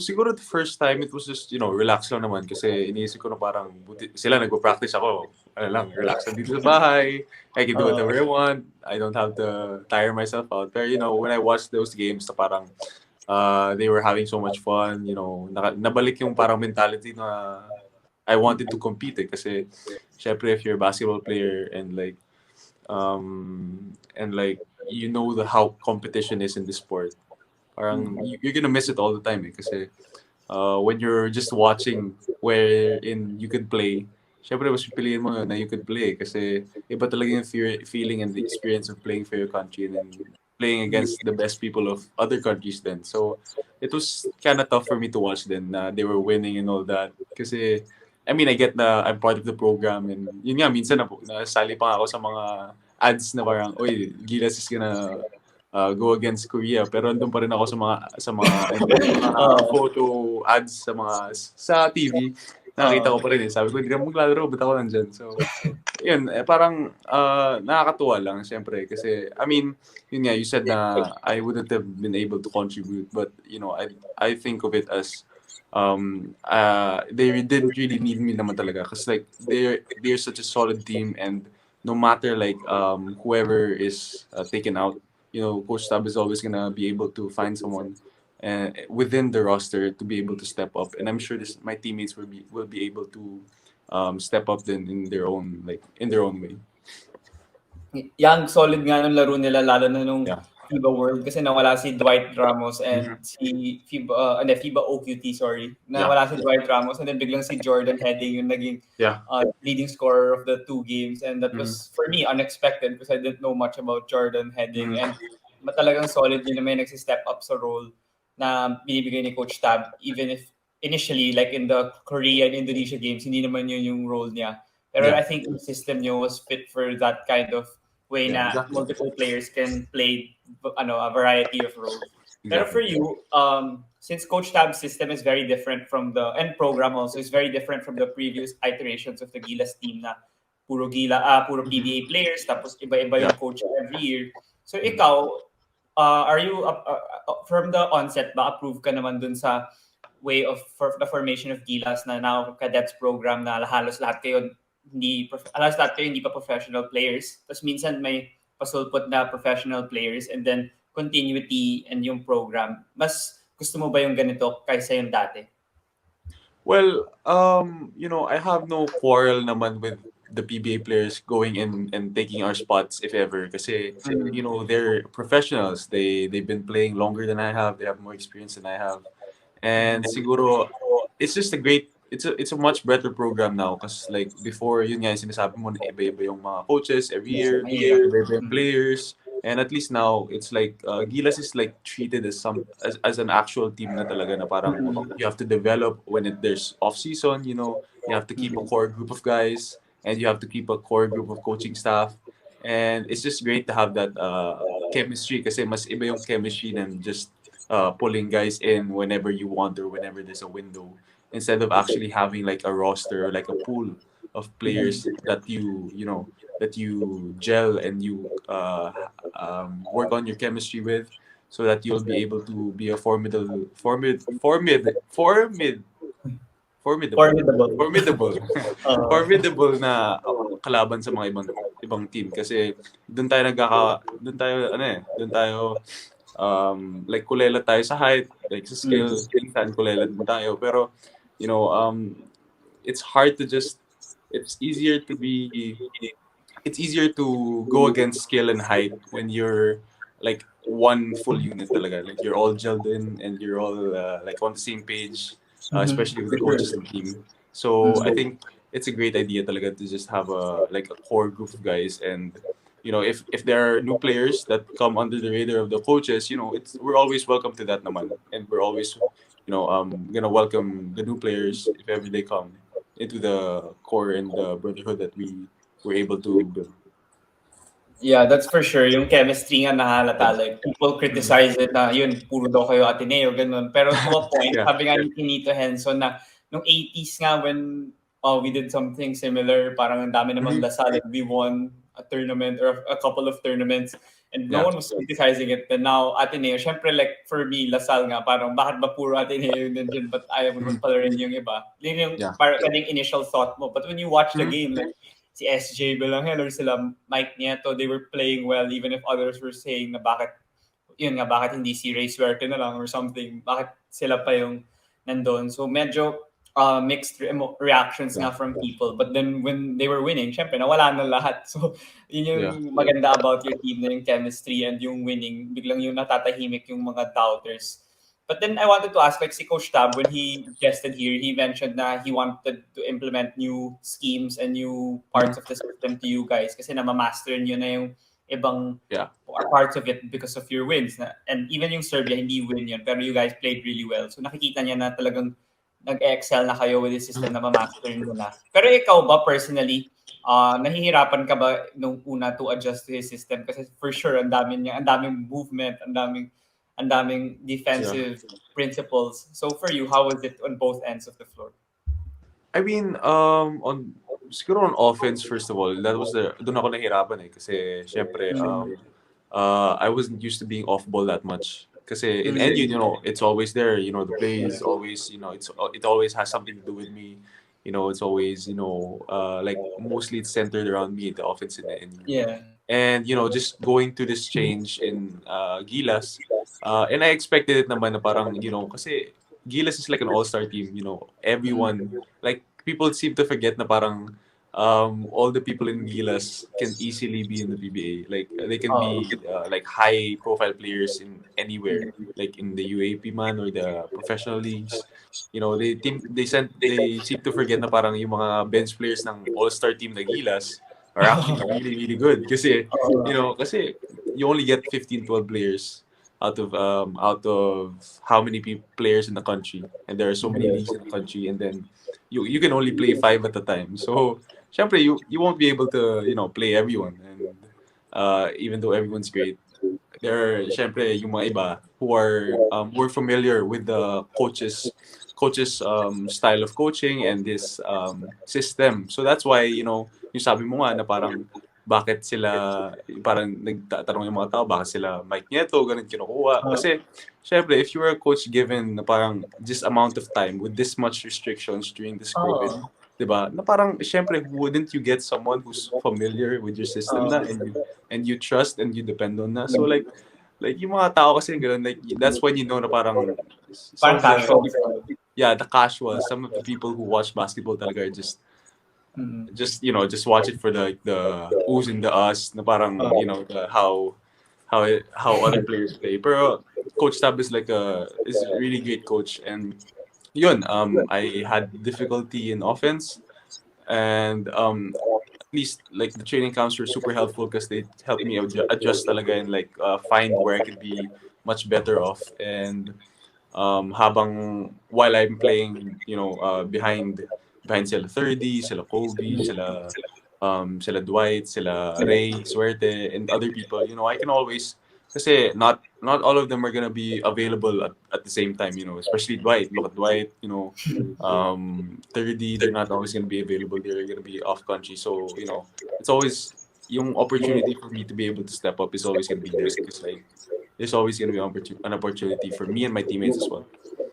Siguro the first time it was just, relax lang naman kasi iniisip ko na parang sila nagpa-practice ako. Ano lang, relax lang dito sa bahay. I can do Oo. whatever I want. I don't have to tire myself out. Pero, when I watched those games na parang they were having so much fun, nabalik yung parang mentality na I wanted to compete kasi syempre if you're a basketball player and how competition is in the sport, parang you're gonna miss it all the time kasi when you're just watching wherein you could play, syempre mas pipiliin mo na you could play kasi iba talaga yung feeling and the experience of playing for your country and then playing against the best people of other countries then. So it was kind of tough for me to watch then na they were winning and all that kasi I mean, I get na I'm part of the program and yun nga, minsan nasali pa ako sa mga ads na parang, oy, Gilas is gonna go against Korea. Pero andun pa rin ako sa mga photo ads sa TV. Nakita ko pa rin eh. Sabi ko, hindi ka maglalaro, ba't ako nandyan? So, yun, parang nakakatuwa lang, siyempre. Kasi, I mean, yun nga, you said na I wouldn't have been able to contribute. But, I think of it as they didn't really need me naman talaga. Kasi like, they're such a solid team and no matter like whoever is taken out, Coach Tab is always gonna be able to find someone within the roster to be able to step up, and I'm sure my teammates will be able to step up then in their own way. Yang solid nga nung laro nila lalo na nung Yeah. FIBA World kasi nawala si Dwight Ramos and si FIBA OQT, sorry. Nawala si Dwight Ramos and then biglang si Jordan Heading yung naging Yeah. leading scorer of the 2 games, and that was for me unexpected because I didn't know much about Jordan Heading and talagang solid yun na may nagsi-step up sa role na binibigay ni Coach Tab even if initially like in the Korea and Indonesia games hindi naman yun yung role niya. Pero Yeah. I think the system niyo was fit for that kind of way Yeah, na exactly. multiple players can play a variety of roles. Pero for you, since Coach Tab's system is very different from and program also is very different from the previous iterations of the Gilas team na puro PBA players tapos iba-iba yung coach every year. So ikaw, are you from the onset ba approve ka naman dun sa way of the formation of Gilas na now cadets program na halos lahat kayo hindi pa professional players. Tapos minsan may pasulpot na professional players and then continuity and yung program. Mas gusto mo ba yung ganito kaysa yung dati? Well, I have no quarrel naman with the PBA players going in and taking our spots if ever kasi they're professionals. They've been playing longer than I have. They have more experience than I have. And siguro it's just it's a much better program now because like before yun nga yung sinasabi mo na iba-iba yung mga coaches every year, iba-iba yung players. And at least now it's like Gilas is like treated as an actual team na talaga na parang you have to develop when there's off season, you have to keep a core group of guys and you have to keep a core group of coaching staff. And it's just great to have that chemistry kasi mas iba yung chemistry than just pulling guys in whenever you want or whenever there's a window instead of actually having like a roster or like a pool of players that you gel and you work on your chemistry with so that you'll be able to be a formidable na kalaban sa mga ibang team kasi doon tayo like kulela tayo sa height, like sa skill, minsan kulela din tayo. Pero, it's hard to it's easier to go against skill and height when you're like one full unit talaga. Like you're all gelled in and you're all like on the same page, especially with the coaches and team. So I think it's a great idea talaga to just have a core group of guys and if there are new players that come under the radar of the coaches, we're always welcome to that naman. And we're always, gonna welcome the new players if ever they come into the core and the brotherhood that we were able to build. Yeah, that's for sure. Yung chemistry nga nahalata. Like, people criticize it na yun, puro daw kayo Ateneo, ganun. Pero to a point, sabi nga ni Tinito Henson na nung 80s nga when we did something similar, parang ang dami namang dasal. Like, we won a tournament or a couple of tournaments, and no Yeah. one was criticizing it. And now Ateneo, syempre like for me, Lasal nga, parang bakit ba puro Ateneo yung nandyan, but ayaw mo Mhm. pala rin yung iba. Yun yung Yeah. parang yung initial thought mo. But when you watch the Mhm. game, like si SJ Belangel or sila Mike Nieto, they were playing well even if others were saying na bakit hindi si Ray Suerte na lang or something, bakit sila pa yung nandun. So medyo mixed reactions Yeah. nga from people. But then when they were winning, syempre nawala na lahat. So yun yung Yeah. maganda about your team na yung chemistry and yung winning, biglang yung natatahimik yung mga doubters. But then I wanted to ask, like si Coach Tab, when he guested here, he mentioned na he wanted to implement new schemes and new Mhm. parts of the system to you guys kasi namamaster nyo na yung ibang Yeah. parts of it because of your wins. And even yung Serbia, hindi win yun, pero you guys played really well. So nakikita niya na talagang nag-excel na kayo with the system Mhm. na ma-master nyo na. Pero ikaw ba personally, nahihirapan ka ba nung una to adjust to his system? Kasi for sure, ang daming movement, ang daming Yeah. defensive principles. So for you, how was it on both ends of the floor? I mean, on siguro on offense, first of all, that was doon ako nahirapan eh. Kasi, syempre, Mm. I wasn't used to being off ball that much. Kasi in Mm. NU, it's always there. The play is always, it always has something to do with me. It's always, like mostly it's centered around me, the offense in the NU. Yeah. And, just going to this change in Gilas, and I expected it naman na parang, kasi Gilas is like an all-star team, everyone, like, people seem to forget na parang all the people in Gilas can easily be in the PBA. Like, they can Oh. be like high-profile players in anywhere, like in the UAP man or the professional leagues. They seem to forget na parang yung mga bench players ng all-star team na Gilas are actually really, really good. Kasi you only get 15, 12 players out of how many players in the country, and there are so many leagues in the country, and then you can only play five at a time. So, syempre, you won't be able to play everyone, and even though everyone's great, there are syempre yung mga iba who are more familiar with the coaches style of coaching and this system. So that's why yung sabi mo nga na parang bakit sila parang nagtatanong yung mga tao bakit sila Mike Nieto ganun kinukuha kasi syempre if you were a coach given na parang this amount of time with this much restrictions during this COVID, Oh. 'di ba? Na parang syempre wouldn't you get someone who's familiar with your system na and you trust and you depend on na. So like yung mga tao kasi ganun, like that's when you know na parang some Parang of the casual. yeah, the casuals, some of the people who watch basketball talaga are Mm. just watch it for the who's and the us na parang the, how other players play. Pero Coach Tab is a really great coach, and yun I had difficulty in offense, and at least like the training camps were super helpful because they helped me adjust talaga and like find where I could be much better off. And habang while I'm playing, behind sila 30, sila Kobe, sila Dwight, sila Ray, Suerte, and other people, I can always, kasi not all of them are gonna be available at the same time, especially Dwight. Look at Dwight, 30, they're not always gonna be available. They're gonna be off country. So, it's always yung opportunity for me to be able to step up is always gonna be there because like there's always gonna be an opportunity for me and my teammates as well.